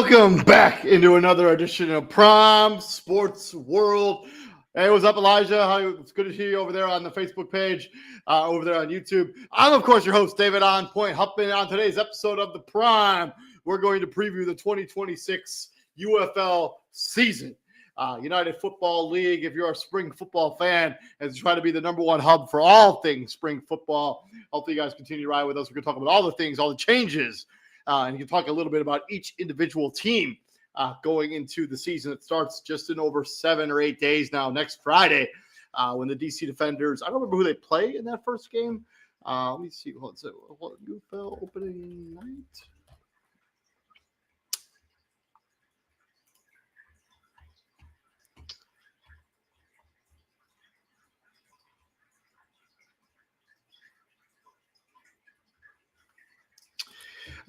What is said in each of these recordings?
Welcome back into another edition of Prime Sports World. Hey, what's up, Elijah? It's good to see you over there on the Facebook page, over there on YouTube. I'm, of course, your host, David On Point Huffman. On today's episode of the Prime, we're going to preview the 2026 UFL season. United Football League, if you're a spring football fan, has tried to be the number one hub for all things spring football. Hopefully you guys continue to ride with us. We're going to talk about all the things, all the changes, and you can talk a little bit about each individual team going into the season. It starts just in over 7 or 8 days now, next Friday, when the DC Defenders, I don't remember who they play in that first game. Let me see. What's it? UFL opening night?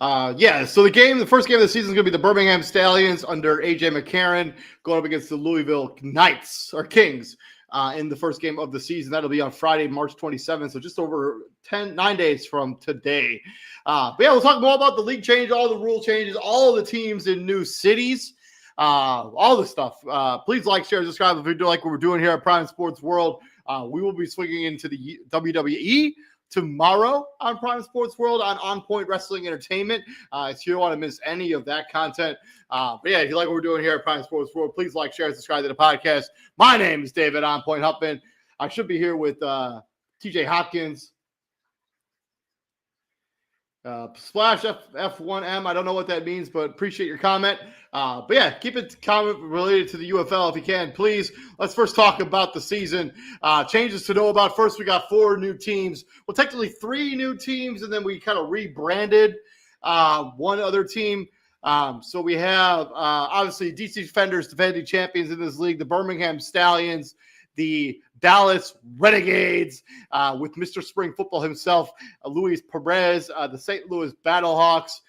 So the first game of the season is going to be the Birmingham Stallions under AJ McCarron going up against the Louisville Kings in the first game of the season. That'll be on Friday, March 27th. So just over 9 days from today. We'll talk more about the league change, all the rule changes, all the teams in new cities, all the stuff. Please like, share, subscribe if you do like what we're doing here at Prime Sports World. We will be swinging into the WWE tomorrow on Prime Sports World on Point Wrestling Entertainment. So you don't want to miss any of that content. If you like what we're doing here at Prime Sports World, please like, share, and subscribe to the podcast. My name is David On Point Huffman. I should be here with TJ Hopkins. Splash F1M. I don't know what that means, but appreciate your comment. Keep it comment related to the UFL if you can, please. Let's first talk about the season. Changes to know about. First, we got 4 new teams. Well, technically 3 new teams, and then we kind of rebranded one other team. So we have, obviously, DC Defenders, defending champions in this league, the Birmingham Stallions, the Dallas Renegades, with Mr. Spring Football himself, Luis Perez, the St. Louis Battlehawks.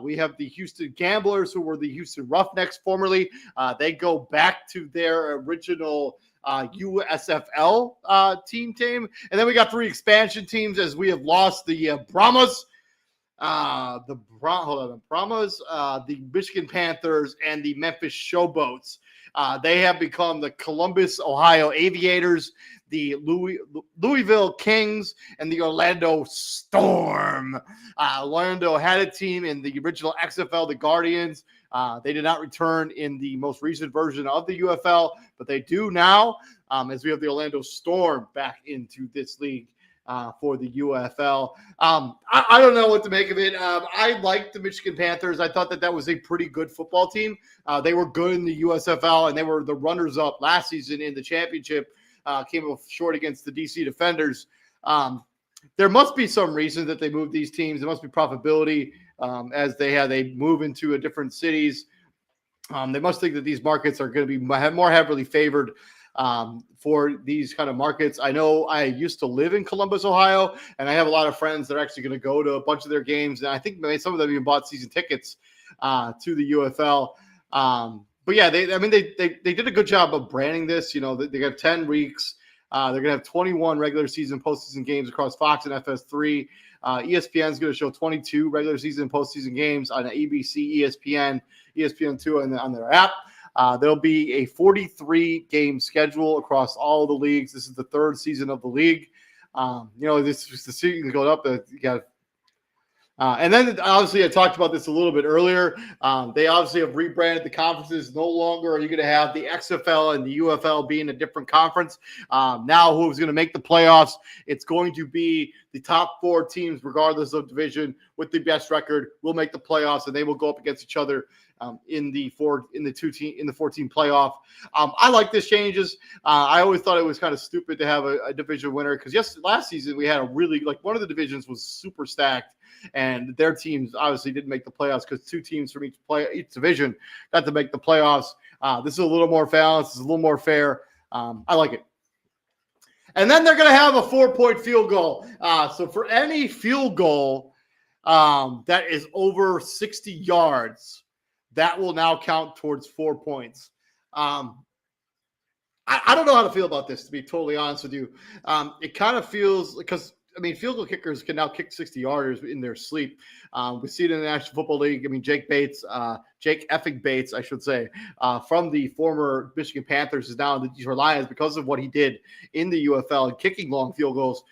We have the Houston Gamblers, who were the Houston Roughnecks formerly. They go back to their original USFL team. And then we got 3 expansion teams, as we have lost the Brahmas, the Michigan Panthers, and the Memphis Showboats. They have become the Columbus, Ohio Aviators, the Louisville Kings, and the Orlando Storm. Orlando had a team in the original XFL, the Guardians. They did not return in the most recent version of the UFL, but they do now, as we have the Orlando Storm back into this league for the UFL. I don't know what to make of it. I liked the Michigan Panthers. I thought that was a pretty good football team. They were good in the USFL, and they were the runners-up last season in the championship. Came up short against the DC Defenders. There must be some reason that they moved these teams. There must be profitability as they move into different cities. They must think that these markets are going to be more heavily favored for these kind of markets. I know I used to live in Columbus, Ohio, and I have a lot of friends that are actually going to go to a bunch of their games. And I think maybe some of them even bought season tickets to the UFL. They did a good job of branding this. They got 10 weeks. They're going to have 21 regular season, postseason games across Fox and FS3. ESPN is going to show 22 regular season, postseason games on ABC, ESPN, ESPN2, and on their app. There'll be a 43-game schedule across all the leagues. This is the 3rd season of the league. This is the season going up. You got And then, obviously, I talked about this a little bit earlier. They obviously have rebranded the conferences. No longer are you going to have the XFL and the UFL being a different conference. Now, who's going to make the playoffs? It's going to be the top 4 teams, regardless of division, with the best record will make the playoffs, and they will go up against each other in the 14 playoff. I like this changes. I always thought it was kind of stupid to have a division winner because last season we had one of the divisions was super stacked. and their teams obviously didn't make the playoffs because 2 teams from each division got to make the playoffs. This is a little more balanced. This is a little more fair. I like it. And then they're going to have a 4-point field goal. So for any field goal that is over 60 yards, that will now count towards 4 points. I don't know how to feel about this, to be totally honest with you. It kind of feels because, field goal kickers can now kick 60-yarders in their sleep. We see it in the National Football League. Jake effing Bates, I should say, from the former Michigan Panthers is now in the Detroit Lions because of what he did in the UFL and kicking long field goals.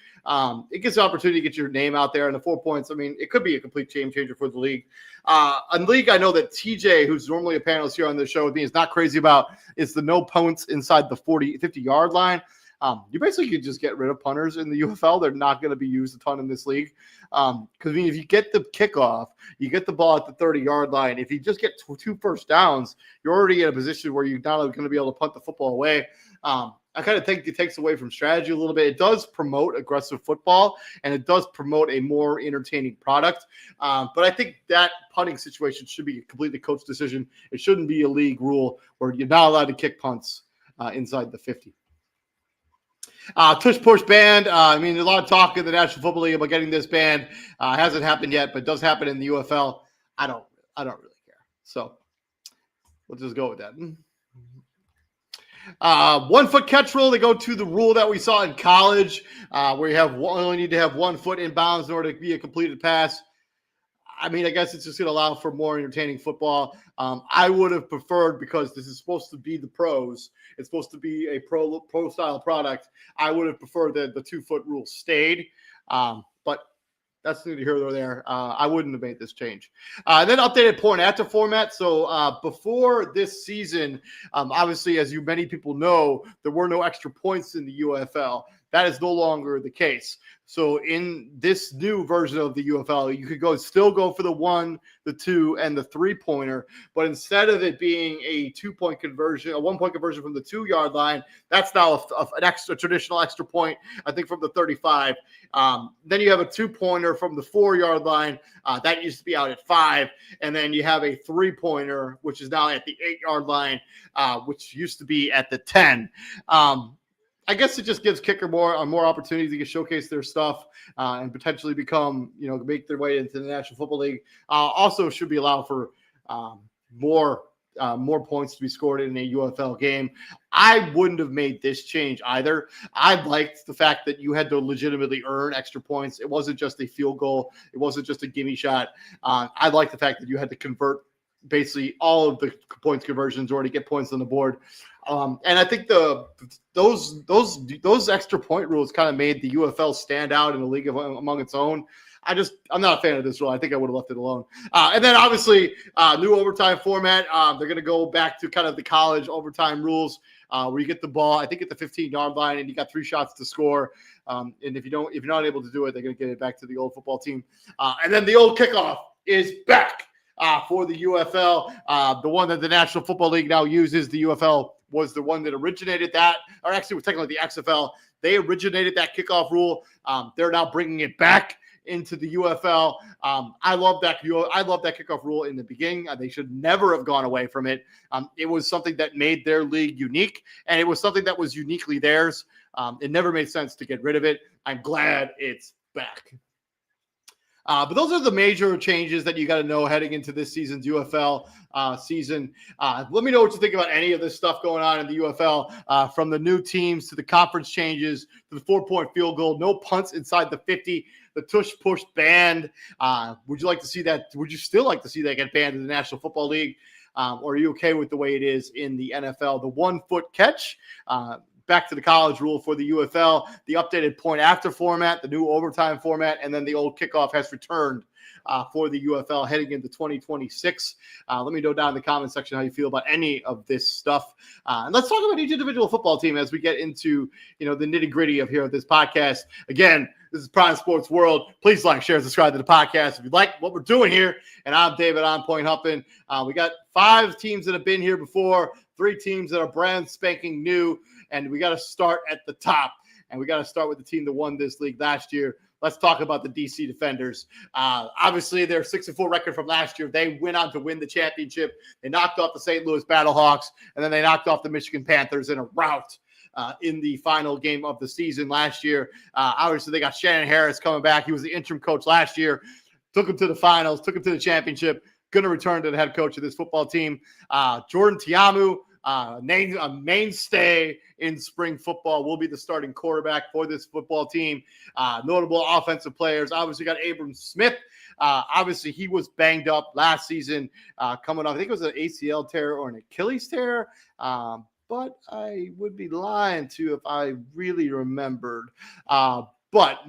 It gives the opportunity to get your name out there, and the 4 points, it could be a complete game changer for the league. A league I know that TJ, who's normally a panelist here on this show with me, is not crazy about is the no punts inside the 50-yard line. You basically could just get rid of punters in the UFL. They're not going to be used a ton in this league. Because, if you get the kickoff, you get the ball at the 30-yard line. If you just get 2 first downs, you're already in a position where you're not going to be able to punt the football away. I kind of think it takes away from strategy a little bit. It does promote aggressive football, and it does promote a more entertaining product. But I think that punting situation should be a completely coach decision. It shouldn't be a league rule where you're not allowed to kick punts inside the 50. Tush push banned. There's a lot of talk in the National Football League about getting this banned. Hasn't happened yet, but does happen in the UFL. I don't really care. So we'll just go with that. 1 foot catch rule. They go to the rule that we saw in college, where you only need to have 1 foot in bounds in order to be a completed pass. I guess it's just going to allow for more entertaining football. I would have preferred, because this is supposed to be the pros, it's supposed to be a pro style product. I would have preferred that the 2 foot rule stayed. But that's neither here nor there. I wouldn't have made this change. And then updated point after format. So before this season, obviously, as many people know, there were no extra points in the UFL. That is no longer the case. So in this new version of the UFL, you could still go for the 1, the 2, and the 3-pointer. But instead of it being a 2-point conversion, a 1-point conversion from the 2-yard line, that's now a traditional extra point, I think, from the 35. Then you have a 2-pointer from the 4-yard line. That used to be out at 5. And then you have a 3-pointer, which is now at the 8-yard line, which used to be at the 10. I guess it just gives kicker more opportunities to showcase their stuff and potentially become, make their way into the National Football League. Also should be allowed for more points to be scored in a UFL game. I wouldn't have made this change either. I liked the fact that you had to legitimately earn extra points. It wasn't just a field goal. It wasn't just a gimme shot. I like the fact that you had to convert basically all of the points conversions or to get points on the board. And I think those extra point rules kind of made the UFL stand out in the league among its own. I'm not a fan of this rule. I think I would have left it alone. And then obviously new overtime format. They're going to go back to kind of the college overtime rules where you get the ball, I think, at the 15-yard line, and you got 3 shots to score. And if you're not able to do it, they're going to get it back to the old football team. And then the old kickoff is back for the UFL. The one that the National Football League now uses, the UFL was the one that originated that, or actually was technically the XFL. They originated that kickoff rule. They're now bringing it back into the UFL. I love that kickoff rule in the beginning. They should never have gone away from it. It was something that made their league unique, and it was something that was uniquely theirs. It never made sense to get rid of it. I'm glad it's back. But those are the major changes that you got to know heading into this season's UFL season. Let me know what you think about any of this stuff going on in the UFL, from the new teams to the conference changes to the 4-point field goal, no punts inside the 50, the tush push banned. Would you like to see that? Would you still like to see that get banned in the National Football League? Or are you okay with the way it is in the NFL? The 1-foot catch, back to the college rule for the UFL, the updated point after format, the new overtime format, and then the old kickoff has returned for the UFL heading into 2026. Let me know down in the comment section how you feel about any of this stuff. And let's talk about each individual football team as we get into, the nitty-gritty of here of this podcast. Again, this is Prime Sports World. Please like, share, subscribe to the podcast if you like what we're doing here. And I'm David On Point Huffman. We got 5 teams that have been here before, 3 teams that are brand spanking new, and we got to start at the top. And we got to start with the team that won this league last year, let's talk about the DC Defenders. Obviously, their 6-4 record from last year, they went on to win the championship. They knocked off the St. Louis Battlehawks, and then they knocked off the Michigan Panthers in a rout in the final game of the season last year. Obviously, they got Shannon Harris coming back. He was the interim coach last year, took him to the finals, took him to the championship, going to return to the head coach of this football team. Jordan Tiamu, a mainstay in spring football, will be the starting quarterback for this football team. Notable offensive players, obviously got Abram Smith. Obviously, he was banged up last season coming off, I think it was an ACL tear or an Achilles tear, but I would be lying to you if I really remembered. But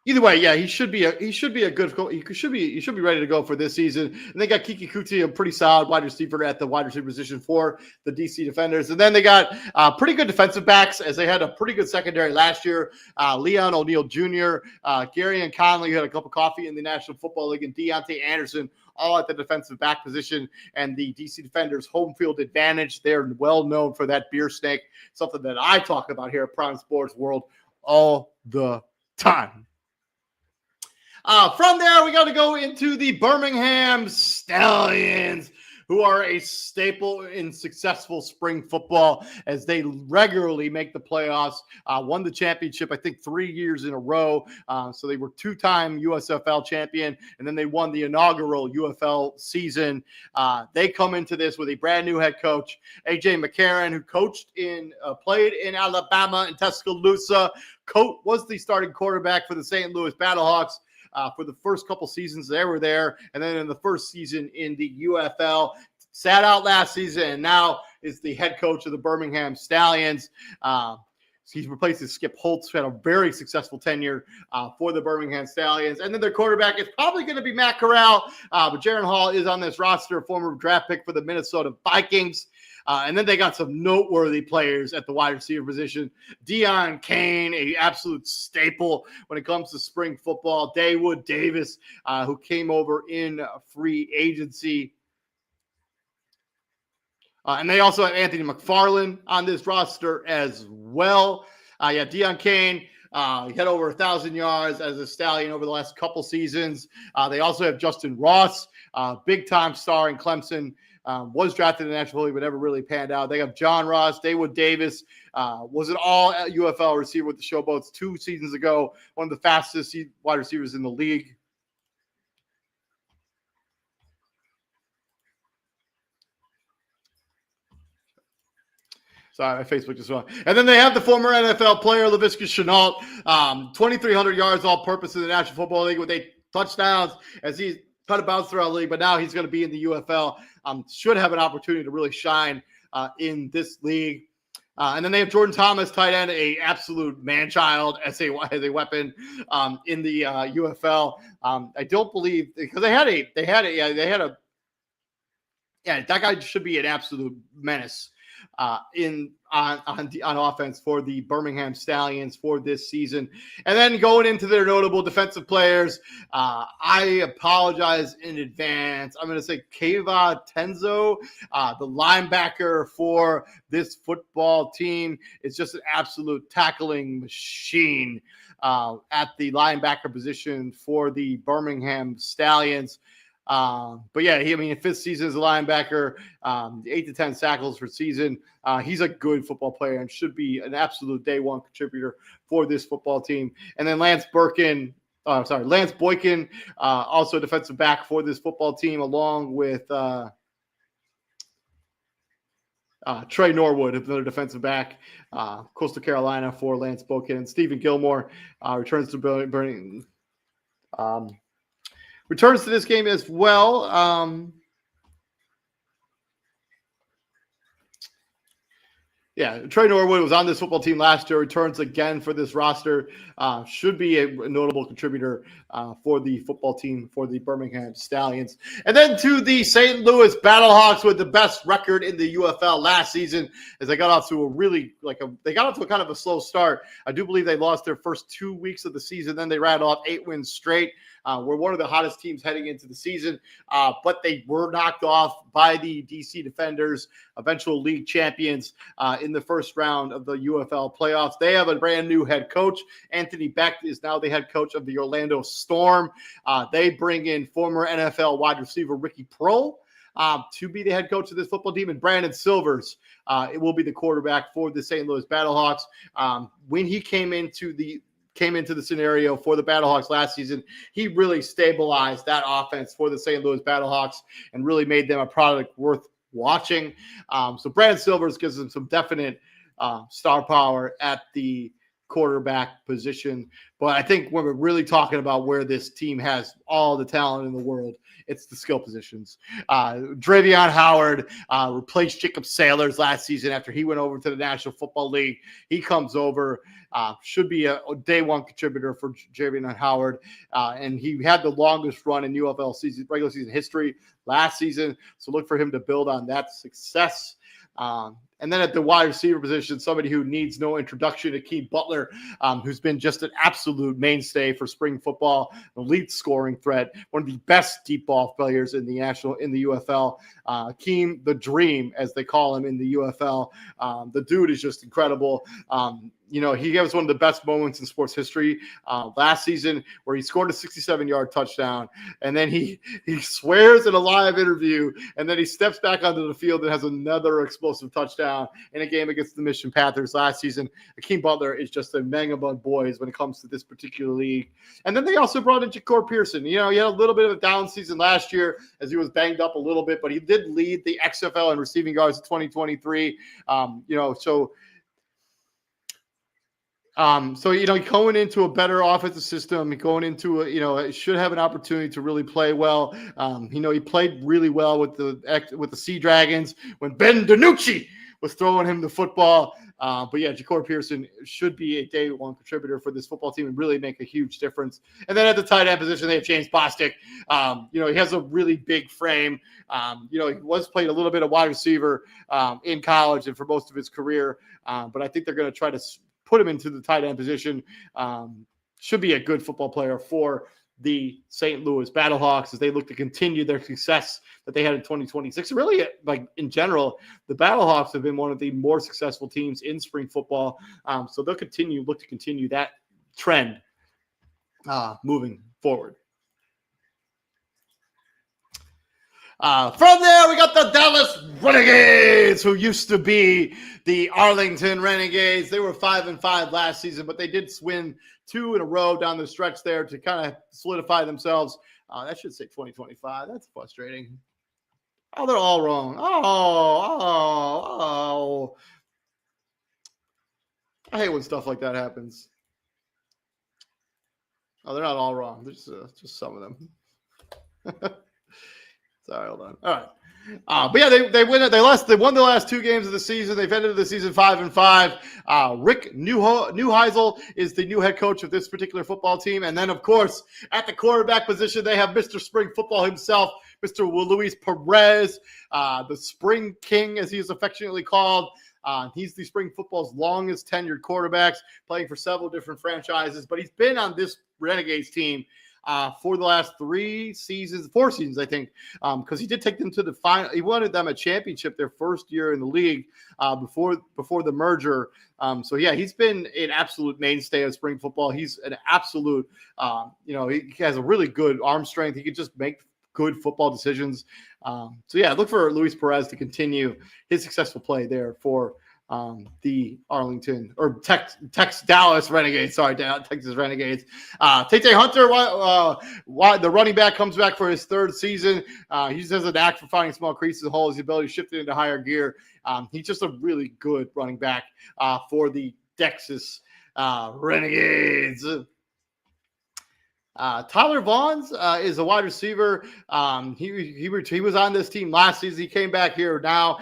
either way, yeah, he should be a good. He should be ready to go for this season. And they got Kiki Kuti, a pretty solid wide receiver at the wide receiver position for the DC Defenders. And then they got pretty good defensive backs, as they had a pretty good secondary last year. Leon O'Neal Jr., Gary and Conley, who had a cup of coffee in the National Football League, and Deontay Anderson, all at the defensive back position. And the DC Defenders' home field advantage, they're well known for that beer snake, something that I talk about here at Prime Sports World all the time. From there, we got to go into the Birmingham Stallions, who are a staple in successful spring football as they regularly make the playoffs. Won the championship, I think, 3 years in a row. So they were two-time USFL champion, and then they won the inaugural UFL season. They come into this with a brand new head coach, AJ McCarron, who played in Alabama and Tuscaloosa. Was the starting quarterback for the St. Louis Battlehawks for the first couple seasons they were there, and then in the first season in the UFL. Sat out last season, and now is the head coach of the Birmingham Stallions. He's replaced Skip Holtz, who had a very successful tenure for the Birmingham Stallions. And then their quarterback is probably going to be Matt Corral, but Jaron Hall is on this roster, former draft pick for the Minnesota Vikings. And then they got some noteworthy players at the wide receiver position. Deion Kane, an absolute staple when it comes to spring football. Dawood Davis, who came over in free agency. And they also have Anthony McFarland on this roster as well. Deion Kane, he had over 1,000 yards as a Stallion over the last couple seasons. They also have Justin Ross, big-time star in Clemson. Was drafted in the National League, but never really panned out. They have John Ross, Dawood Davis, was an all UFL receiver with the Showboats 2 seasons ago, one of the fastest wide receivers in the league. Sorry, my Facebook just wrong. And then they have the former NFL player, Laviska Shenault, 2,300 yards all-purpose in the National Football League with 8 touchdowns as he kind of bounced throughout the league, but now he's going to be in the UFL. Should have an opportunity to really shine in this league. And then they have Jordan Thomas, tight end, a absolute man-child as a weapon in the UFL. I don't believe because that guy should be an absolute menace on offense for the Birmingham Stallions for this season. And then going into their notable defensive players, I apologize in advance. I'm going to say Keva Tenzo, the linebacker for this football team, is just an absolute tackling machine at the linebacker position for the Birmingham Stallions. But yeah, in 5th season as a linebacker, 8 to 10 tackles per season. He's a good football player and should be an absolute day one contributor for this football team. And then Lance Boykin, also defensive back for this football team, along with Trey Norwood, another defensive back, Coastal Carolina for Lance Boykin. And Stephen Gilmore returns to Burning. Returns to this game as well. Trey Norwood was on this football team last year, returns again for this roster. Should be a notable contributor for the football team for the Birmingham Stallions. And then to the St. Louis Battlehawks with the best record in the UFL last season, as they got off to a kind of a slow start. I do believe they lost their first 2 weeks of the season. Then they rattled off 8 wins straight. Were one of the hottest teams heading into the season, but they were knocked off by the DC Defenders, eventual league champions, in the first round of the UFL playoffs. They have a brand new head coach. Anthony Beck is now the head coach of the Orlando Storm. They bring in former NFL wide receiver Ricky Prohl to be the head coach of this football team, and Brandon Silvers it will be the quarterback for the St. Louis Battlehawks. When he came into the scenario for the Battlehawks last season, he really stabilized that offense for the St. Louis Battlehawks and really made them a product worth watching. So Brandon Silvers gives them some definite star power at the quarterback position. But I think when we're really talking about where this team has all the talent in the world, it's the skill positions. Dravion Howard replaced Jacob Sailors last season after he went over to the National Football League. He comes over, should be a day one contributor for Dravion Howard. And he had the longest run in UFL regular season history last season. So look for him to build on that success. And then at the wide receiver position, somebody who needs no introduction, Akeem Butler, who's been just an absolute mainstay for spring football, elite scoring threat, one of the best deep ball players in the UFL. Akeem, the Dream, as they call him in the UFL. The dude is just incredible. He gave us one of the best moments in sports history last season where he scored a 67-yard touchdown, and then he swears in a live interview, and then he steps back onto the field and has another explosive touchdown in a game against the Mission Panthers last season. Akeem Butler is just a mangabug boys when it comes to this particular league. And then they also brought in Ja'Cour Pearson. He had a little bit of a down season last year as he was banged up a little bit, but he did lead the XFL in receiving yards in 2023. Going into a better offensive system, going into should have an opportunity to really play well. He played really well with the Sea Dragons when Ben DiNucci was throwing him the football. Ja'Cour Pearson should be a day one contributor for this football team and really make a huge difference. And then at the tight end position, they have James Bostic. He has a really big frame. He was played a little bit of wide receiver in college and for most of his career. But I think they're going to try to put him into the tight end position. Should be a good football player for the St. Louis Battlehawks as they look to continue their success that they had in 2026. Really, in general, the Battlehawks have been one of the more successful teams in spring football. So they'll look to continue that trend moving forward. From there, we got the Dallas Renegades, who used to be the Arlington Renegades. They were 5-5 last season, but they did win 2 in a row down the stretch there to kind of solidify themselves. That should say 2025. That's frustrating. Oh, they're all wrong. Oh. I hate when stuff like that happens. Oh, they're not all wrong. There's just some of them. Sorry, hold on. All right. They win. They won the last 2 games of the season. They've ended the season 5-5. Rick Neuheisel is the new head coach of this particular football team. And then, of course, at the quarterback position, they have Mr. Spring Football himself, Mr. Luis Perez, the Spring King, as he is affectionately called. He's the Spring Football's longest tenured quarterbacks, playing for several different franchises. But he's been on this Renegades team for the last 4 seasons, I think, because he did take them to the final. He wanted them a championship their first year in the league before the merger. He's been an absolute mainstay of spring football. He's an absolute, he has a really good arm strength. He can just make good football decisions. Look for Luis Perez to continue his successful play there for the Arlington or Dallas Renegades. Sorry, Texas Renegades. Tate Hunter, the running back, comes back for his 3rd season. He just has a knack for finding small creases and holes, the ability to shift it into higher gear. He's just a really good running back for the Texas Renegades. Tyler Vaughns is a wide receiver. He was on this team last season. He came back here now.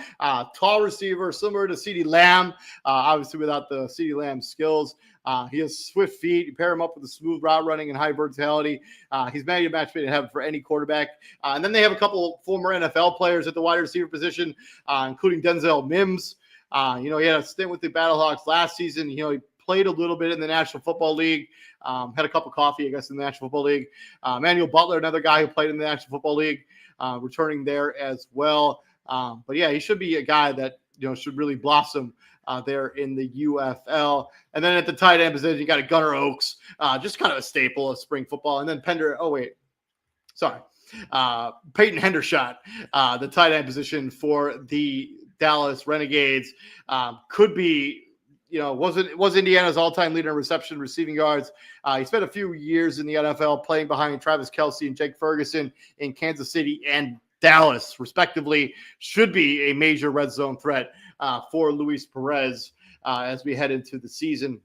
Tall receiver, similar to CeeDee Lamb, obviously without the CeeDee Lamb skills. He has swift feet. You pair him up with a smooth route running and high verticality. He's match made in heaven for any quarterback. And then they have a couple former NFL players at the wide receiver position, including Denzel Mims. He had a stint with the Battlehawks last season. He played a little bit in the National Football League. Had a cup of coffee, I guess, in the National Football League. Emmanuel Butler, another guy who played in the National Football League, returning there as well. He should be a guy that should really blossom there in the UFL. And then at the tight end position, you got a Gunnar Oaks, just kind of a staple of spring football. And then Peyton Hendershot, the tight end position for the Dallas Renegades, could be, was Indiana's all-time leader in receiving yards. He spent a few years in the NFL playing behind Travis Kelce and Jake Ferguson in Kansas City and Dallas, respectively. Should be a major red zone threat for Luis Perez as we head into the season.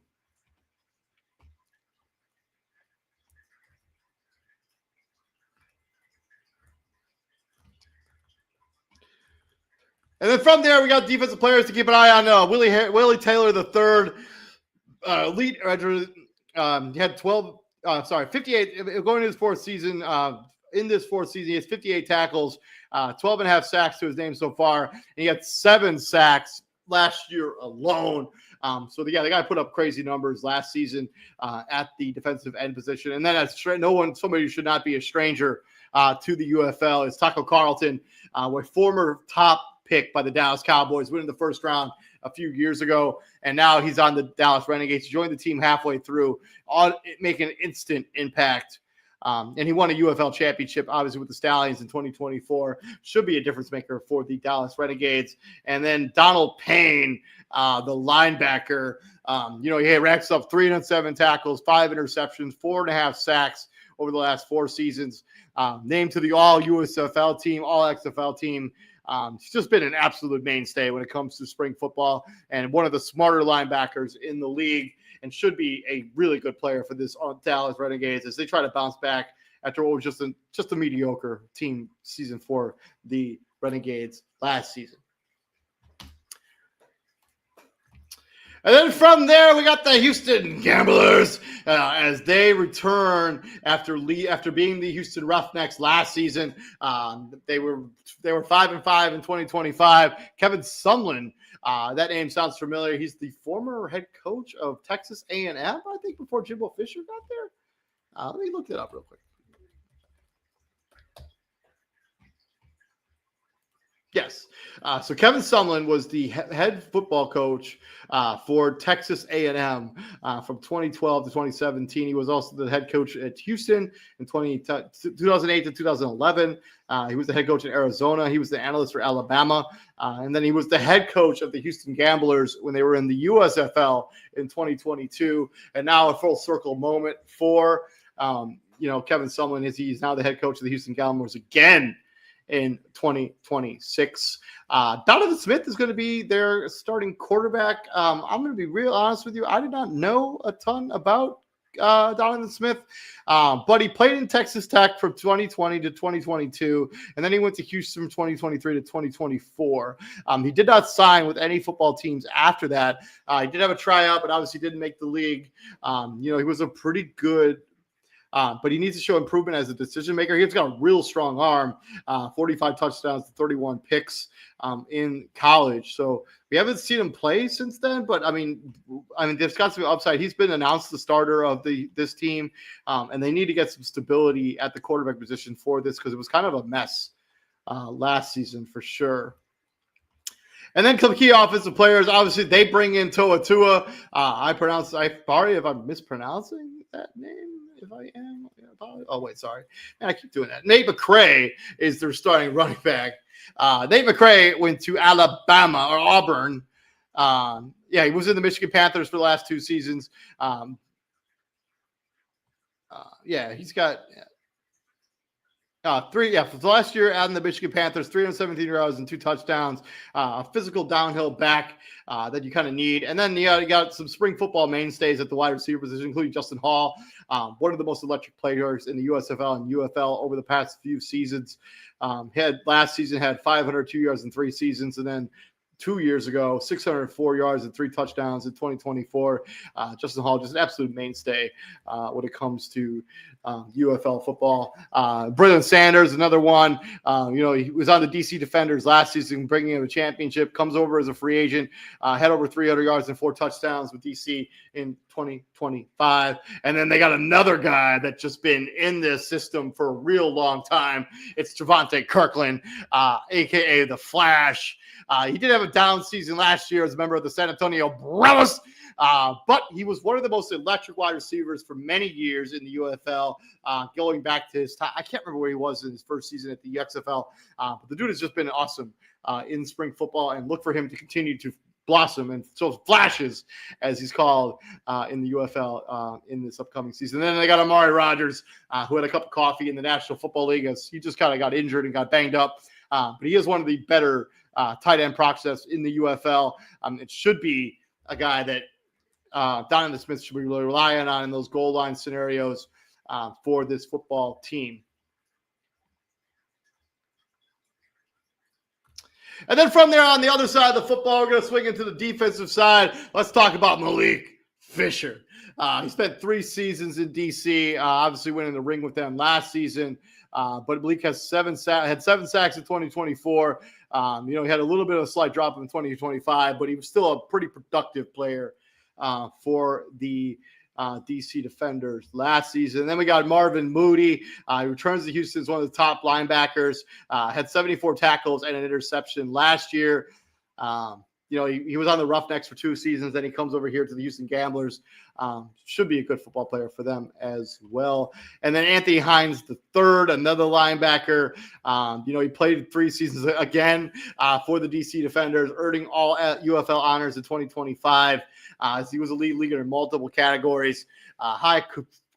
And then from there, we got defensive players to keep an eye on. Willie Taylor III, lead. He had 58 going into his fourth season. In this fourth season, he has 58 tackles, 12 and a half sacks to his name so far. And he had 7 sacks last year alone. So the guy put up crazy numbers last season at the defensive end position. And then somebody who should not be a stranger to the UFL is Taco Carlton, a former top pick by the Dallas Cowboys, winning the first round a few years ago, and now he's on the Dallas Renegades. He joined the team halfway through, making an instant impact. And he won a UFL championship, obviously, with the Stallions in 2024. Should be a difference maker for the Dallas Renegades. And then Donald Payne, the linebacker, he racks up 307 tackles, 5 interceptions, 4.5 sacks over the last 4 seasons. Named to the all USFL team, all XFL team. He's just been an absolute mainstay when it comes to spring football and one of the smarter linebackers in the league, and should be a really good player for this Dallas Renegades as they try to bounce back after what was just a mediocre team season for the Renegades last season. And then from there, we got the Houston Gamblers as they return after being the Houston Roughnecks last season. They were 5-5 in 2025. Kevin Sumlin, that name sounds familiar. He's the former head coach of Texas A&M, I think, before Jimbo Fisher got there. Let me look it up real quick. Yes. So Kevin Sumlin was the head football coach for Texas A&M from 2012 to 2017. He was also the head coach at Houston in 2008 to 2011. He was the head coach in Arizona. He was the analyst for Alabama. And then he was the head coach of the Houston Gamblers when they were in the USFL in 2022. And now a full circle moment for Kevin Sumlin is he's now the head coach of the Houston Gamblers again in 2026. Donovan Smith is going to be their starting quarterback. I'm going to be real honest with you. I did not know a ton about Donovan Smith, but he played in Texas Tech from 2020 to 2022, and then he went to Houston from 2023 to 2024. He did not sign with any football teams after that. He did have a tryout, but obviously didn't make the league. He was a pretty good but he needs to show improvement as a decision maker. He's got a real strong arm, 45 touchdowns to 31 picks in college. So we haven't seen him play since then, but I mean, there's got some upside. He's been announced the starter of this team, and they need to get some stability at the quarterback position for this because it was kind of a mess last season for sure. And then some key offensive players. Obviously, they bring in Toa Tua. Sorry if I'm mispronouncing that name. If I am, sorry. Man, I keep doing that. Nate McRae is their starting running back. Nate McRae went to Alabama or Auburn. He was in the Michigan Panthers for the last 2 seasons. He's got for the last year out in the Michigan Panthers, 317 yards and 2 touchdowns, a physical downhill back that you kind of need. And then you got some spring football mainstays at the wide receiver position, including Justin Hall, one of the most electric players in the USFL and UFL over the past few seasons. Last season had 502 yards in 3 seasons, and then 2 years ago, 604 yards and 3 touchdowns in 2024. Justin Hall, just an absolute mainstay when it comes to UFL football. Brilliant Sanders, another one. He was on the DC Defenders last season, bringing him a championship. Comes over as a free agent, had over 300 yards and 4 touchdowns with DC in 2025. And then they got another guy that's just been in this system for a real long time. It's Javante Kirkland, a.k.a. The Flash. He did have a down season last year as a member of the San Antonio Bravos. But he was one of the most electric wide receivers for many years in the UFL, going back to his time. I can't remember where he was in his first season at the XFL, but the dude has just been awesome in spring football, and look for him to continue to blossom and show flashes, as he's called in the UFL in this upcoming season. And then they got Amari Rogers, who had a cup of coffee in the National Football League as he just kind of got injured and got banged up. But he is one of the better tight end prospects in the UFL. It should be a guy that Donovan Smith should be really relying on in those goal line scenarios for this football team. And then from there on the other side of the football, we're going to swing into the defensive side. Let's talk about Malik Fisher. He spent 3 seasons in DC, obviously winning the ring with them last season. But Malik has 7 sacks in 2024. He had a little bit of a slight drop in 2025, but he was still a pretty productive player for the DC Defenders last season. And then we got Marvin Moody. He returns to Houston as one of the top linebackers. Had 74 tackles and an interception last year. He was on the Roughnecks for 2 seasons. Then he comes over here to the Houston Gamblers. Should be a good football player for them as well. And then Anthony Hines III, another linebacker. He played 3 seasons again for the DC Defenders, earning all UFL honors in 2025. He was a lead leader in multiple categories. High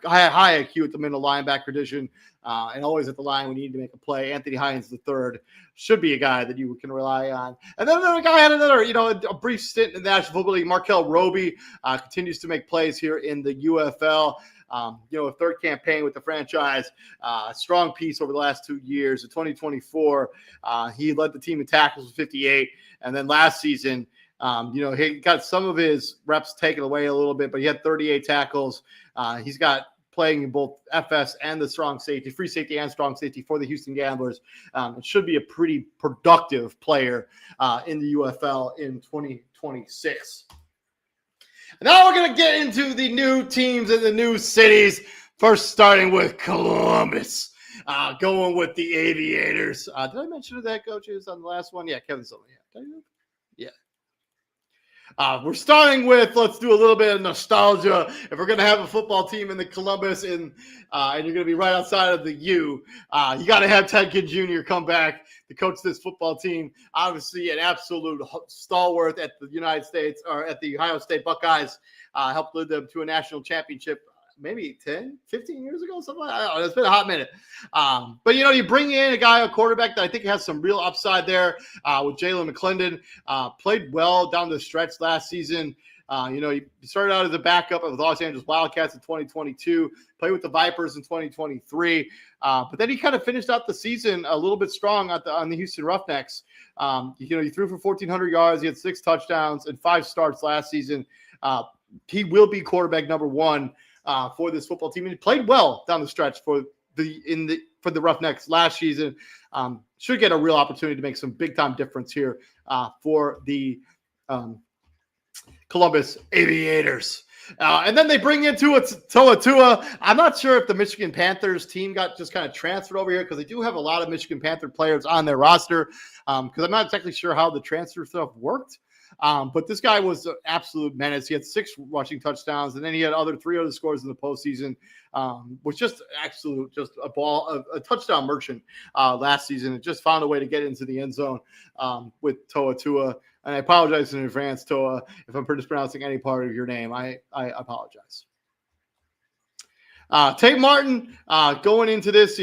IQ at the middle linebacker position, and always at the line when you need to make a play. Anthony Hines III should be a guy that you can rely on. And then another guy had a brief stint in the National Football League. Markel Roby continues to make plays here in the UFL. A third campaign with the franchise, strong piece over the last 2 years. In 2024, he led the team in tackles with 58. And then last season, he got some of his reps taken away a little bit, but he had 38 tackles. He's got playing in both FS and the free safety and strong safety for the Houston Gamblers. It should be a pretty productive player in the UFL in 2026. Now we're going to get into the new teams and the new cities. First, starting with Columbus, going with the Aviators. Did I mention that coaches on the last one? Yeah, Kevin Silva. Yeah. We're starting with, let's do a little bit of nostalgia. If we're going to have a football team in the Columbus and you're going to be right outside of the U, you got to have Ted Ginn Jr. come back to coach this football team. Obviously, an absolute stalwart at the United States, or at the Ohio State Buckeyes, helped lead them to a national championship maybe 10, 15 years ago, something like that. I don't know. It's been a hot minute. But, you bring in a quarterback that I think has some real upside there with Jalen McClendon. Played well down the stretch last season. He started out as a backup with Los Angeles Wildcats in 2022, played with the Vipers in 2023. But then he kind of finished out the season a little bit strong on the Houston Roughnecks. He threw for 1,400 yards. He had 6 touchdowns and 5 starts last season. He will be quarterback number 1 for this football team. And he played well down the stretch for the Roughnecks last season. Should get a real opportunity to make some big time difference here for the Columbus Aviators. And then they bring in Toa Tua. I'm not sure if the Michigan Panthers team got just kind of transferred over here, because they do have a lot of Michigan Panther players on their roster. Because I'm not exactly sure how the transfer stuff worked. But this guy was an absolute menace. He had 6 rushing touchdowns, and then he had 3 other scores in the postseason. Was just a touchdown merchant last season. It just found a way to get into the end zone with Toa Tua. And I apologize in advance, Toa, if I'm mispronouncing any part of your name. I apologize. Tate Martin going into this,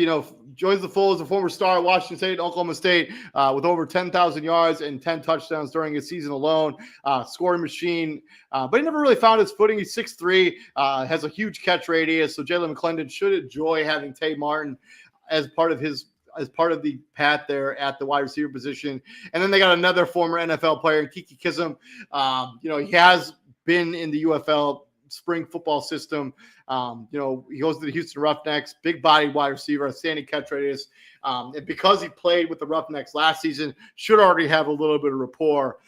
joins the fold as a former star at Washington State and Oklahoma State with over 10,000 yards and 10 touchdowns during his season alone. Scoring machine, but he never really found his footing. He's 6'3", has a huge catch radius. So Jalen McClendon should enjoy having Tate Martin as part of the path there at the wide receiver position. And then they got another former NFL player, Kiki Kism. He has been in the UFL spring football system. He goes to the Houston Roughnecks, big body wide receiver, outstanding catch radius. And because he played with the Roughnecks last season, should already have a little bit of rapport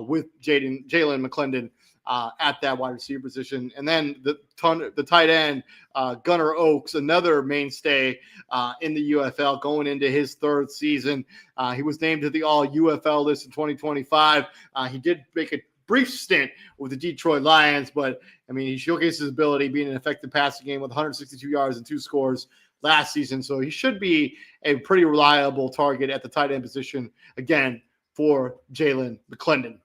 with Jalen McClendon at that wide receiver position. And then the tight end, Gunnar Oaks, another mainstay in the UFL going into his third season. He was named to the all UFL list in 2025. He did make a brief stint with the Detroit Lions, but he showcased his ability being an effective passing game with 162 yards and 2 scores last season. So he should be a pretty reliable target at the tight end position again for Jalen McClendon.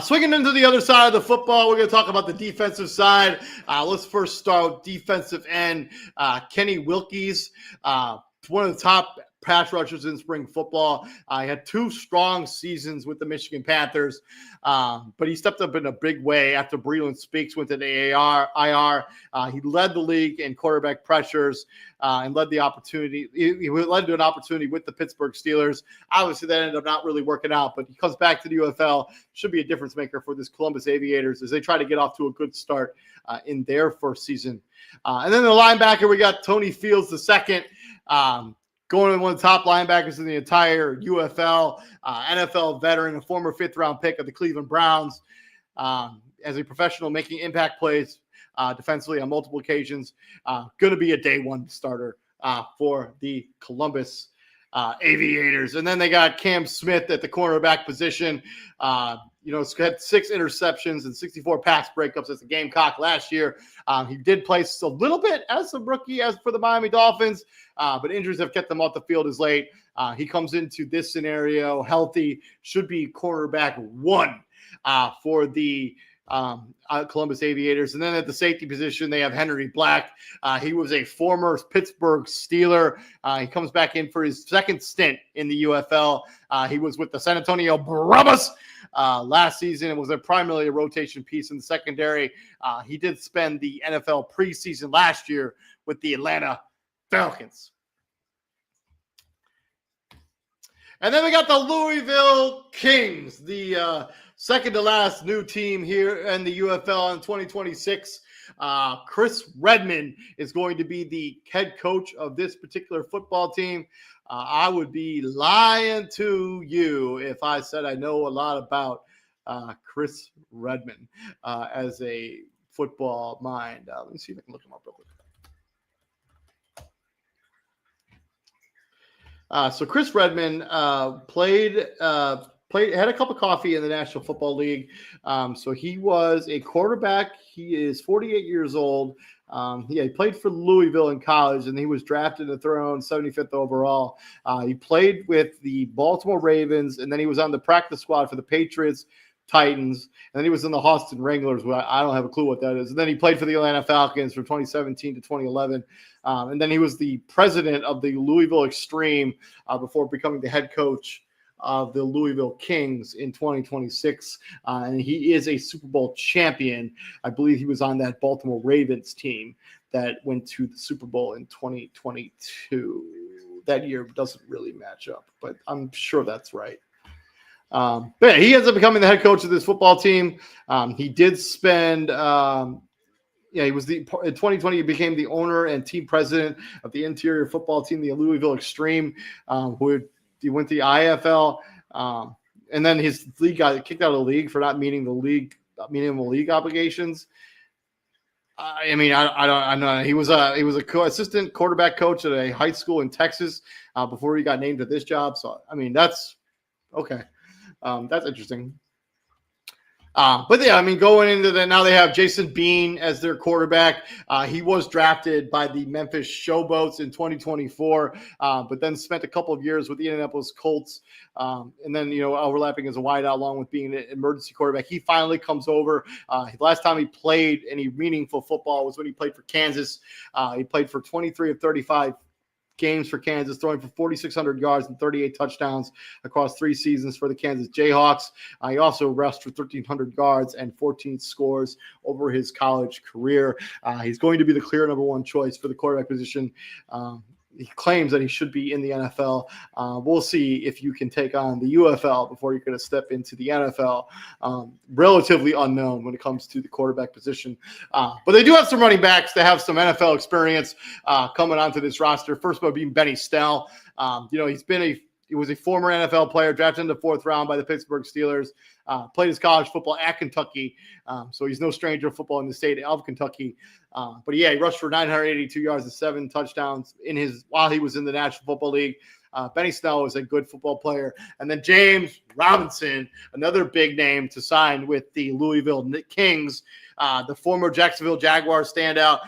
Swinging into the other side of the football, we're going to talk about the defensive side. Let's first start with defensive end. Kenny Wilkes, one of the top pass rushers in spring football. He had 2 strong seasons with the Michigan Panthers, but he stepped up in a big way after Breland Speaks went to the IR. He led the league in quarterback pressures and led the opportunity. He led to an opportunity with the Pittsburgh Steelers. Obviously, that ended up not really working out, but he comes back to the UFL. Should be a difference maker for this Columbus Aviators as they try to get off to a good start in their first season. And then the linebacker, we got Tony Fields II. Going to one of the top linebackers in the entire UFL, NFL veteran, a former 5th-round pick of the Cleveland Browns, as a professional making impact plays defensively on multiple occasions. Going to be a day one starter for the Columbus Aviators. And then they got Cam Smith at the cornerback position. Had 6 interceptions and 64 pass breakups as a Gamecock last year. He did play a little bit as a rookie as for the Miami Dolphins, but injuries have kept him off the field as late. He comes into this scenario healthy, should be cornerback 1 for the Columbus Aviators. And then at the safety position, they have Henry Black. He was a former Pittsburgh Steeler. He comes back in for his second stint in the UFL. He was with the San Antonio Brahmas last season and was primarily a rotation piece in the secondary. He did spend the NFL preseason last year with the Atlanta Falcons. And then we got the Louisville Kings, the second to last new team here in the UFL in 2026. Chris Redmond is going to be the head coach of this particular football team. I would be lying to you if I said I know a lot about Chris Redmond as a football mind. Let me see if I can look him up real quick. So Chris Redmond had a cup of coffee in the National Football League. So he was a quarterback. He is 48 years old. He played for Louisville in college, and he was drafted in the round, 75th overall. He played with the Baltimore Ravens, and then he was on the practice squad for the Patriots, Titans, and then he was in the Austin Wranglers. I don't have a clue what that is. And then he played for the Atlanta Falcons from 2017 to 2011. And then he was the president of the Louisville Extreme before becoming the head coach of the Louisville Kings in 2026. And he is a Super Bowl champion. I believe he was on that Baltimore Ravens team that went to the Super Bowl in 2022. That year doesn't really match up, but I'm sure that's right. But yeah, he ends up becoming the head coach of this football team. He did spend, he was in 2020, he became the owner and team president of the interior football team, the Louisville Extreme, he went to the IFL. And then his league got kicked out of the league for not meeting the league obligations. I don't know. He was a assistant quarterback coach at a high school in Texas before he got named to this job. So, that's okay. That's interesting. But yeah, going into that, now they have Jason Bean as their quarterback. He was drafted by the Memphis Showboats in 2024, but then spent a couple of years with the Indianapolis Colts. And then, overlapping as a wideout along with being an emergency quarterback. He finally comes over. The last time he played any meaningful football was when he played for Kansas. He played for 23 of 35 games for Kansas, throwing for 4,600 yards and 38 touchdowns across 3 seasons for the Kansas Jayhawks. He also rushed for 1,300 yards and 14 scores over his college career. He's going to be the clear number 1 choice for the quarterback position. he claims that he should be in the NFL. We'll see if you can take on the UFL before you're going to step into the NFL. Relatively unknown when it comes to the quarterback position. But they do have some running backs that have some NFL experience coming onto this roster. First one being Benny Snell. He was a former NFL player, drafted in the 4th round by the Pittsburgh Steelers. Played his college football at Kentucky, so he's no stranger to football in the state of Kentucky. But yeah, he rushed for 982 yards and 7 touchdowns while he was in the National Football League. Benny Snell is a good football player. And then James Robinson, another big name to sign with the Louisville Kings, the former Jacksonville Jaguars standout.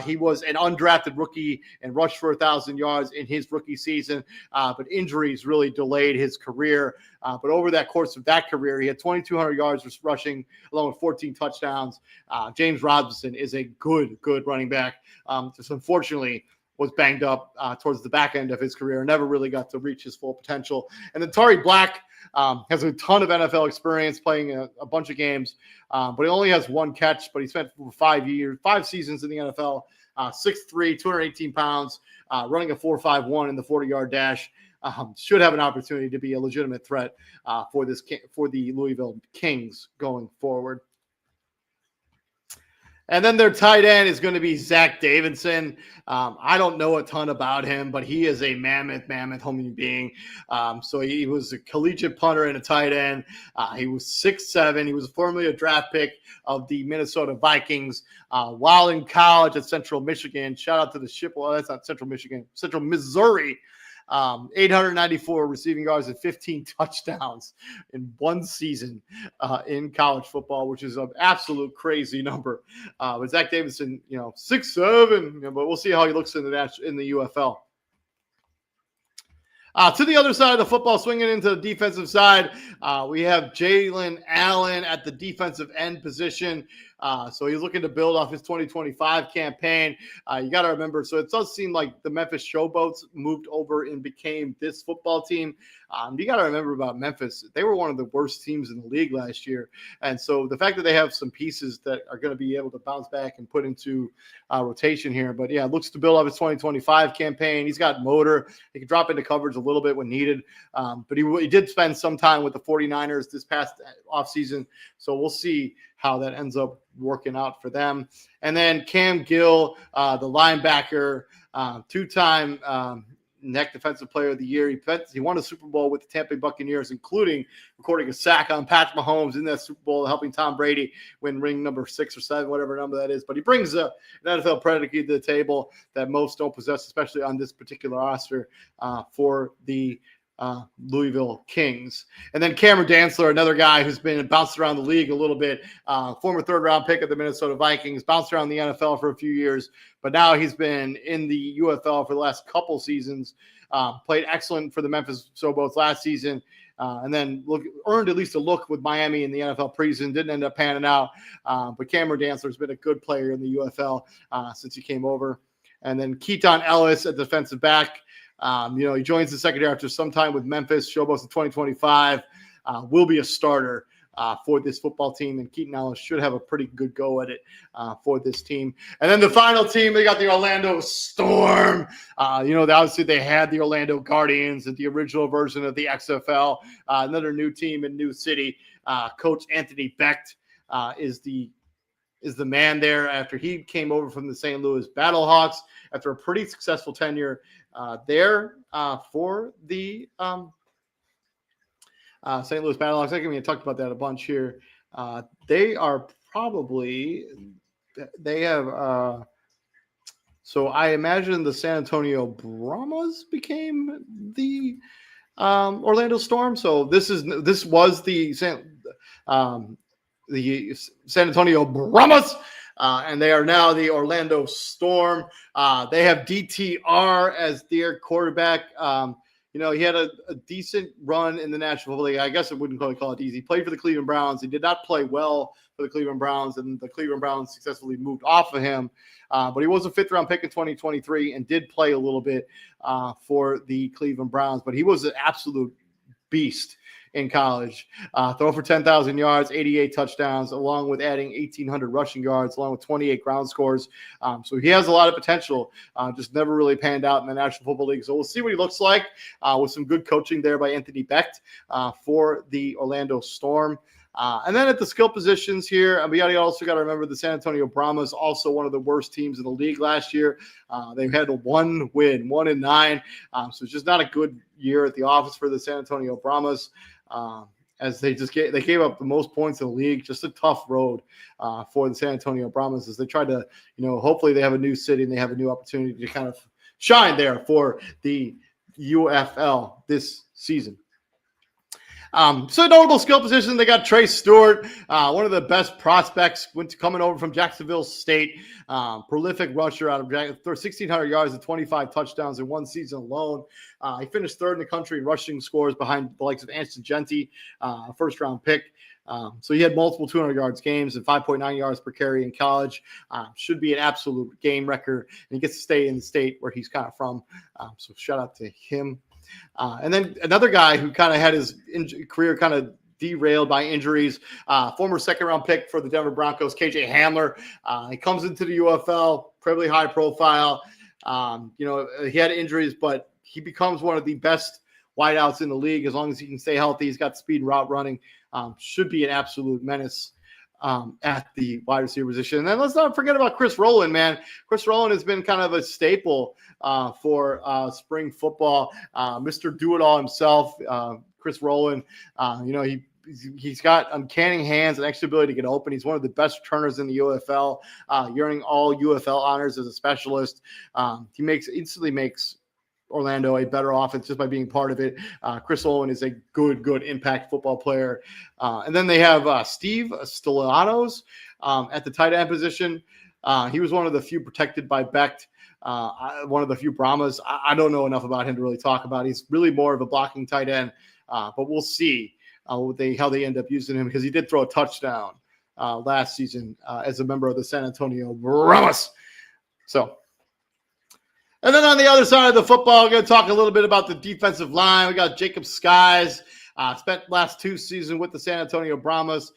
He was an undrafted rookie and rushed for 1,000 yards in his rookie season, but injuries really delayed his career. But over that course of that career, he had 2,200 yards rushing along with 14 touchdowns. James Robinson is a good running back. Just unfortunately was banged up towards the back end of his career, never really got to reach his full potential. And then Tari Black has a ton of NFL experience, playing a bunch of games, but he only has 1 catch, but he spent 5 seasons in the NFL, 6'3", 218 pounds, running a 4.51 in the 40-yard dash. Should have an opportunity to be a legitimate threat for the Louisville Kings going forward. And then their tight end is going to be Zach Davidson. I don't know a ton about him, but he is a mammoth human being. So he was a collegiate punter and a tight end. He was 6'7". He was formerly a draft pick of the Minnesota Vikings while in college at Central Michigan. Shout out to the ship. Well, that's not Central Michigan, Central Missouri. 894 receiving yards and 15 touchdowns in 1 season in college football, which is an absolute crazy number. But Zach Davidson, 6'7", but we'll see how he looks in the UFL. To the other side of the football, swinging into the defensive side, we have Jalen Allen at the defensive end position. So he's looking to build off his 2025 campaign. You got to remember, so it does seem like the Memphis Showboats moved over and became this football team. You got to remember about Memphis. They were one of the worst teams in the league last year. And so the fact that they have some pieces that are going to be able to bounce back and put into rotation here. But yeah, it looks to build off his 2025 campaign. He's got motor. He can drop into coverage a little bit when needed. But he did spend some time with the 49ers this past offseason. So we'll see how that ends up working out for them. And then Cam Gill, the linebacker, 2-time NEC Defensive Player of the Year. He won a Super Bowl with the Tampa Bay Buccaneers, including recording a sack on Patrick Mahomes in that Super Bowl, helping Tom Brady win ring number 6 or 7, whatever number that is. But he brings an NFL predicate to the table that most don't possess, especially on this particular roster for the Louisville Kings. And then Cameron Dantzler, another guy who's been bounced around the league a little bit, former 3rd-round pick of the Minnesota Vikings, bounced around the NFL for a few years, but now he's been in the UFL for the last couple seasons, played excellent for the Memphis Showboats last season, and then earned at least a look with Miami in the NFL preseason. Didn't end up panning out, but Cameron Dantzler has been a good player in the UFL since he came over. And then Keaton Ellis at defensive back. He joins the secondary after some time with Memphis Showboats in 2025. Will be a starter for this football team, and Keaton Ellis should have a pretty good go at it for this team. And then the final team, they got the Orlando Storm. Obviously they had the Orlando Guardians at the original version of the XFL. Another new team in new city. Coach Anthony Becht is the man there after he came over from the St. Louis Battlehawks after a pretty successful tenure there for the St. Louis Battlehawks. I think we talked about that a bunch here. They have so I imagine the San Antonio Brahmas became the Orlando Storm. So this was the San Antonio Brahmas. And they are now the Orlando Storm. They have DTR as their quarterback. He had a decent run in the National Football League. I guess I wouldn't call it easy. He played for the Cleveland Browns. He did not play well for the Cleveland Browns, and the Cleveland Browns successfully moved off of him. But he was a 5th-round pick in 2023 and did play a little bit for the Cleveland Browns. But he was an absolute beast in college. Throw for 10,000 yards, 88 touchdowns, along with adding 1,800 rushing yards, along with 28 ground scores. So he has a lot of potential, just never really panned out in the National Football League. So we'll see what he looks like with some good coaching there by Anthony Becht for the Orlando Storm. And then at the skill positions here, we also got to remember the San Antonio Brahmas, also one of the worst teams in the league last year. They've had one win, 1-9. So it's just not a good year at the office for the San Antonio Brahmas. As they gave up the most points in the league. Just a tough road for the San Antonio Brahmas as they try to, hopefully they have a new city and they have a new opportunity to kind of shine there for the UFL this season. So notable skill position, they got Trey Stewart, one of the best prospects, coming over from Jacksonville State, prolific rusher out of 1,600 yards and 25 touchdowns in one season alone. He finished third in the country in rushing scores behind the likes of Anston Genty, first-round pick. So he had multiple 200 yards games and 5.9 yards per carry in college. Should be an absolute game record, and he gets to stay in the state where he's kind of from. So shout out to him. And then another guy who kind of had his career kind of derailed by injuries, former second-round pick for the Denver Broncos, KJ Hamler. He comes into the UFL, incredibly high profile. He had injuries, but he becomes one of the best wideouts in the league as long as he can stay healthy. He's got speed route running. Should be an absolute menace at the wide receiver position. And then let's not forget about Chris Rowland, man. Chris Rowland has been kind of a staple for spring football. Mr. Do-It-All himself, Chris Rowland, he's got uncanny hands and extra ability to get open. He's one of the best returners in the UFL, earning all UFL honors as a specialist. He instantly makes Orlando a better offense just by being part of it. Chris Rowland is a good impact football player. And then they have Steve Stellanos at the tight end position. He was one of the few protected by Becht, one of the few Brahmas. I don't know enough about him to really talk about. He's really more of a blocking tight end, but we'll see how they end up using him because he did throw a touchdown last season as a member of the San Antonio Brahmas. And then on the other side of the football, we're going to talk a little bit about the defensive line. We got Jacob Skies, spent last two seasons with the San Antonio Brahmas,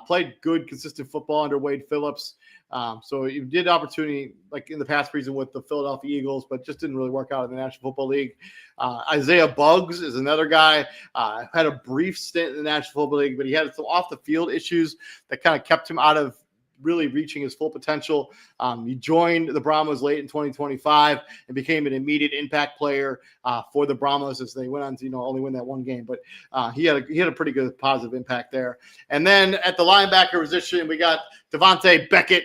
played good, consistent football under Wade Phillips. So you did opportunity like in the past season with the Philadelphia Eagles, but just didn't really work out in the National Football League. Isaiah Buggs is another guy, had a brief stint in the National Football League, but he had some off the field issues that kind of kept him out of really reaching his full potential. He joined the Brahmas late in 2025 and became an immediate impact player for the Brahmas as they went on to only win that one game. But he had a pretty good positive impact there. And then at the linebacker position, we got Devontae Beckett,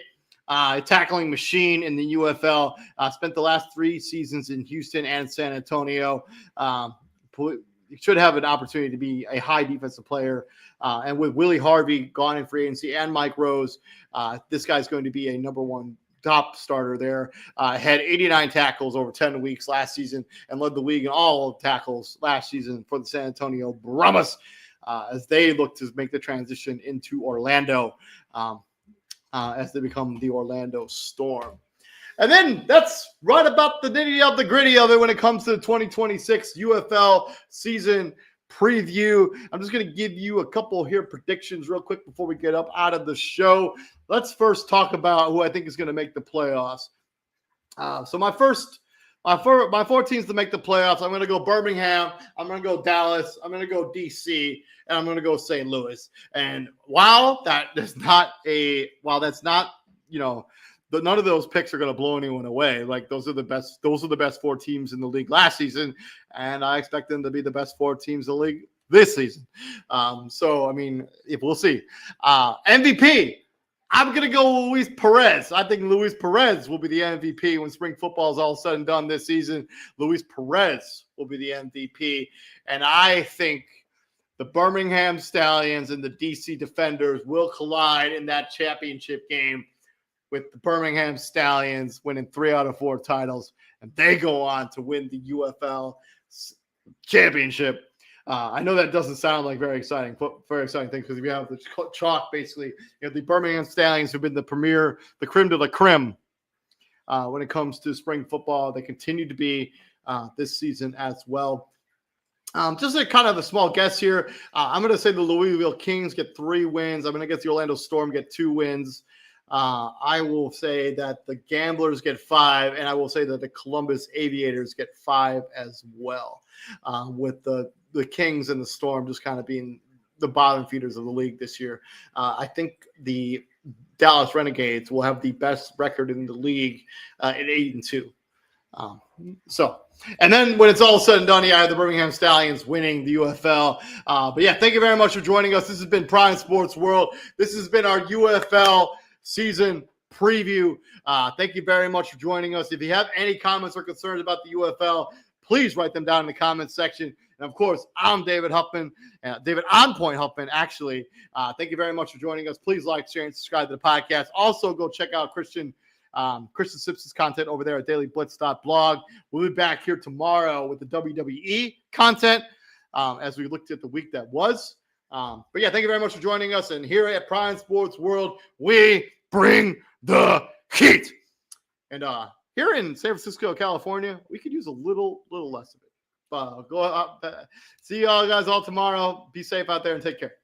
tackling machine in the UFL. Spent the last 3 seasons in Houston and San Antonio. Should have an opportunity to be a high defensive player. And with Willie Harvey gone in free agency and Mike Rose, this guy's going to be a number one top starter there. Had 89 tackles over 10 weeks last season and led the league in all tackles last season for the San Antonio Brahmas as they look to make the transition into Orlando as they become the Orlando Storm. And then that's right about the nitty of the gritty of it when it comes to the 2026 UFL season preview. I'm just going to give you a couple here predictions real quick before we get up out of the show. Let's first talk about who I think is going to make the playoffs. So my 4 teams to make the playoffs, I'm going to go Birmingham, I'm going to go Dallas, I'm going to go DC, and I'm going to go St. Louis. And that's not, none of those picks are going to blow anyone away. Like those are the best 4 teams in the league last season, and I expect them to be the best 4 teams in the league this season. We'll see. MVP, I'm going to go Luis Perez. I think Luis Perez will be the MVP when spring football is all said and done this season. Luis Perez will be the MVP, and I think the Birmingham Stallions and the DC Defenders will collide in that championship game, with the Birmingham Stallions winning 3 out of 4 titles, and they go on to win the UFL championship. I know that doesn't sound like very exciting thing because if you have the chalk, basically, you have the Birmingham Stallions who've been the creme de la creme when it comes to spring football. They continue to be this season as well. Just a kind of a small guess here. I'm going to say the Louisville Kings get 3 wins. I'm going to guess the Orlando Storm get 2 wins. I will say that the Gamblers get 5, and I will say that the Columbus Aviators get 5 as well, with the Kings and the Storm just kind of being the bottom feeders of the league this year. I think the Dallas Renegades will have the best record in the league at 8-2. And then when it's all said and done, I have the Birmingham Stallions winning the UFL. But yeah, thank you very much for joining us. This has been Prime Sports World. This has been our UFL season preview. Thank you very much for joining us. If you have any comments or concerns about the UFL, please write them down in the comments section. And of course, I'm David Huffman, David On Point Huffman, actually. Thank you very much for joining us. Please like, share, and subscribe to the podcast. Also, go check out Christian Sips' content over there at dailyblitz.blog. We'll be back here tomorrow with the WWE content as we looked at the week that was. But yeah, thank you very much for joining us. And here at Prime Sports World, we bring the heat. And here in San Francisco, California, we could use a little less of it. Go up. See y'all guys all tomorrow. Be safe out there and take care.